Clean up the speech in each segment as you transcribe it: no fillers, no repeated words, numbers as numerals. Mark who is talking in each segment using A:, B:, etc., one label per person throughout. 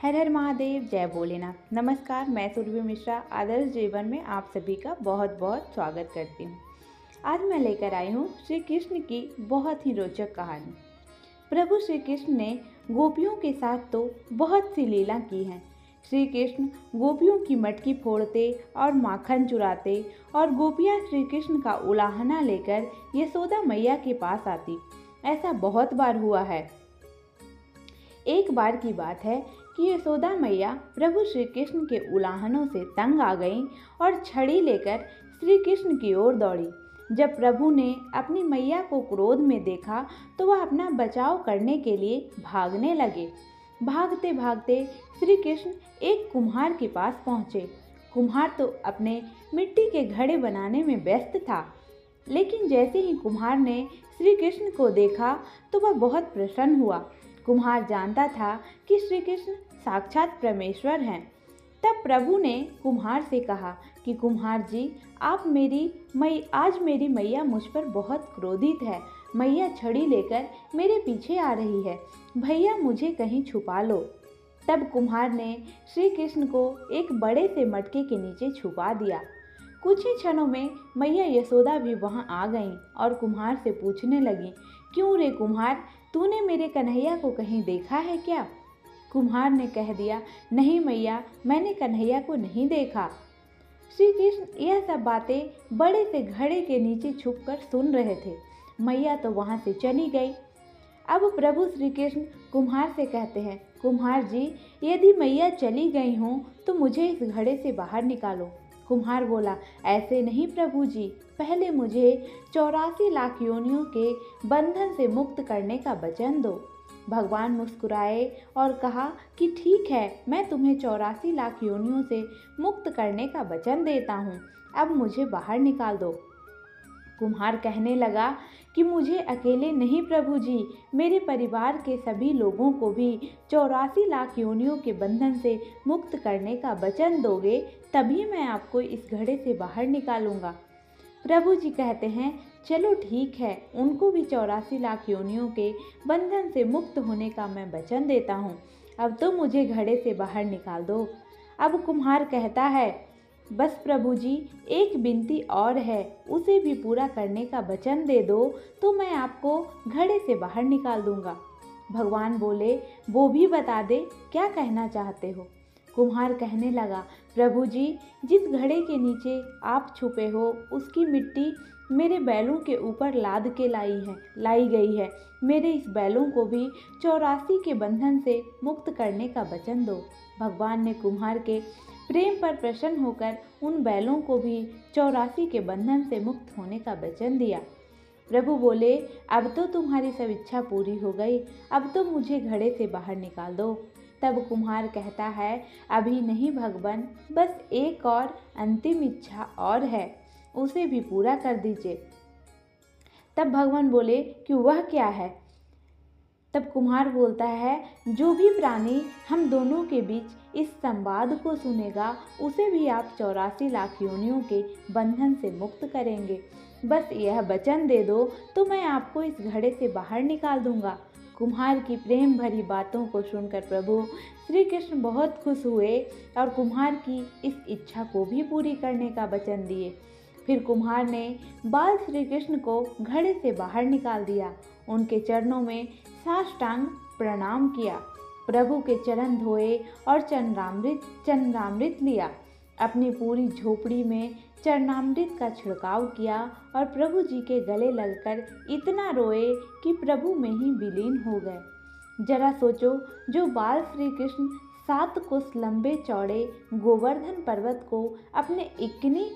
A: हर हर महादेव, जय भोलेनाथ। नमस्कार, मैं सुरभि मिश्रा आदर्श जीवन में आप सभी का बहुत बहुत स्वागत करती हूँ। आज मैं लेकर आई हूँ श्री कृष्ण की बहुत ही रोचक कहानी। प्रभु श्री कृष्ण ने गोपियों के साथ तो बहुत सी लीला की हैं। श्री कृष्ण गोपियों की मटकी फोड़ते और माखन चुराते और गोपियाँ श्री कृष्ण का उलाहना लेकर यशोदा मैया के पास आती। ऐसा बहुत बार हुआ है। एक बार की बात है कि यशोदा मैया प्रभु श्री कृष्ण के उलाहनों से तंग आ गईं और छड़ी लेकर श्री कृष्ण की ओर दौड़ी। जब प्रभु ने अपनी मैया को क्रोध में देखा तो वह अपना बचाव करने के लिए भागने लगे। भागते भागते श्री कृष्ण एक कुम्हार के पास पहुँचे। कुम्हार तो अपने मिट्टी के घड़े बनाने में व्यस्त था, लेकिन जैसे ही कुम्हार ने श्री कृष्ण को देखा तो वह बहुत प्रसन्न हुआ। कुम्हार जानता था कि श्री कृष्ण साक्षात परमेश्वर हैं। तब प्रभु ने कुम्हार से कहा कि कुम्हार जी, आज मेरी मैया मुझ पर बहुत क्रोधित है। मैया छड़ी लेकर मेरे पीछे आ रही है। भैया मुझे कहीं छुपा लो। तब कुम्हार ने श्री कृष्ण को एक बड़े से मटके के नीचे छुपा दिया। कुछ ही क्षणों में मैया यशोदा भी वहां आ गईं और कुम्हार से पूछने लगी, क्यों रे कुम्हार, तूने मेरे कन्हैया को कहीं देखा है क्या? कुम्हार ने कह दिया, नहीं मैया, मैंने कन्हैया को नहीं देखा। श्री कृष्ण यह सब बातें बड़े से घड़े के नीचे छुपकर सुन रहे थे। मैया तो वहां से चली गई। अब प्रभु श्री कृष्ण कुम्हार से कहते हैं, कुम्हार जी, यदि मैया चली गई हों तो मुझे इस घड़े से बाहर निकालो। कुम्हार बोला, ऐसे नहीं प्रभु जी, पहले मुझे 84 लाख योनियों के बंधन से मुक्त करने का वचन दो। भगवान मुस्कुराए और कहा कि ठीक है, मैं तुम्हें 84 लाख योनियों से मुक्त करने का वचन देता हूँ। अब मुझे बाहर निकाल दो। कुम्हार कहने लगा कि मुझे अकेले नहीं प्रभु जी, मेरे परिवार के सभी लोगों को भी 84 लाख योनियों के बंधन से मुक्त करने का वचन दोगे, तभी मैं आपको इस घड़े से बाहर निकालूंगा। प्रभु जी कहते हैं, चलो ठीक है, उनको भी 84 लाख योनियों के बंधन से मुक्त होने का मैं वचन देता हूँ। अब तो मुझे घड़े से बाहर निकाल दो। अब कुम्हार कहता है, बस प्रभु जी, एक विनती और है, उसे भी पूरा करने का वचन दे दो तो मैं आपको घड़े से बाहर निकाल दूंगा। भगवान बोले, वो भी बता दे, क्या कहना चाहते हो? कुम्हार कहने लगा, प्रभु जी, जिस घड़े के नीचे आप छुपे हो उसकी मिट्टी मेरे बैलों के ऊपर लाद के लाई गई है। मेरे इस बैलों को भी 84 के बंधन से मुक्त करने का वचन दो। भगवान ने कुम्हार के प्रेम पर प्रसन्न होकर उन बैलों को भी 84 के बंधन से मुक्त होने का वचन दिया। प्रभु बोले, अब तो तुम्हारी सब इच्छा पूरी हो गई, अब तो मुझे घड़े से बाहर निकाल दो। तब कुम्हार कहता है, अभी नहीं भगवान, बस एक और अंतिम इच्छा और है, उसे भी पूरा कर दीजिए। तब भगवान बोले कि वह क्या है? तब कुम्हार बोलता है, जो भी प्राणी हम दोनों के बीच इस संवाद को सुनेगा उसे भी आप 84 लाख योनियों के बंधन से मुक्त करेंगे। बस यह वचन दे दो तो मैं आपको इस घड़े से बाहर निकाल दूंगा। कुम्हार की प्रेम भरी बातों को सुनकर प्रभु श्री कृष्ण बहुत खुश हुए और कुम्हार की इस इच्छा को भी पूरी करने का वचन दिए। फिर कुम्हार ने बाल श्री कृष्ण को घड़े से बाहर निकाल दिया। उनके चरणों में साष्टांग प्रणाम किया, प्रभु के चरण धोए और चरणामृत लिया। अपनी पूरी झोपड़ी में चरणामृत का छिड़काव किया और प्रभु जी के गले लगकर इतना रोए कि प्रभु में ही विलीन हो गए। जरा सोचो, जो बाल श्री कृष्ण 7 कोस लंबे चौड़े गोवर्धन पर्वत को अपने इक्किनी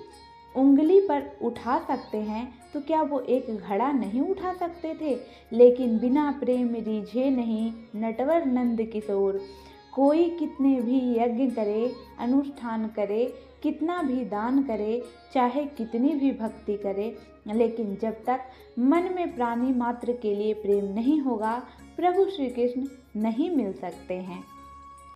A: उंगली पर उठा सकते हैं तो क्या वो एक घड़ा नहीं उठा सकते थे? लेकिन बिना प्रेम रीझे नहीं नटवर नंद किशोर। कोई कितने भी यज्ञ करे, अनुष्ठान करे, कितना भी दान करे, चाहे कितनी भी भक्ति करे, लेकिन जब तक मन में प्राणी मात्र के लिए प्रेम नहीं होगा, प्रभु श्री कृष्ण नहीं मिल सकते हैं।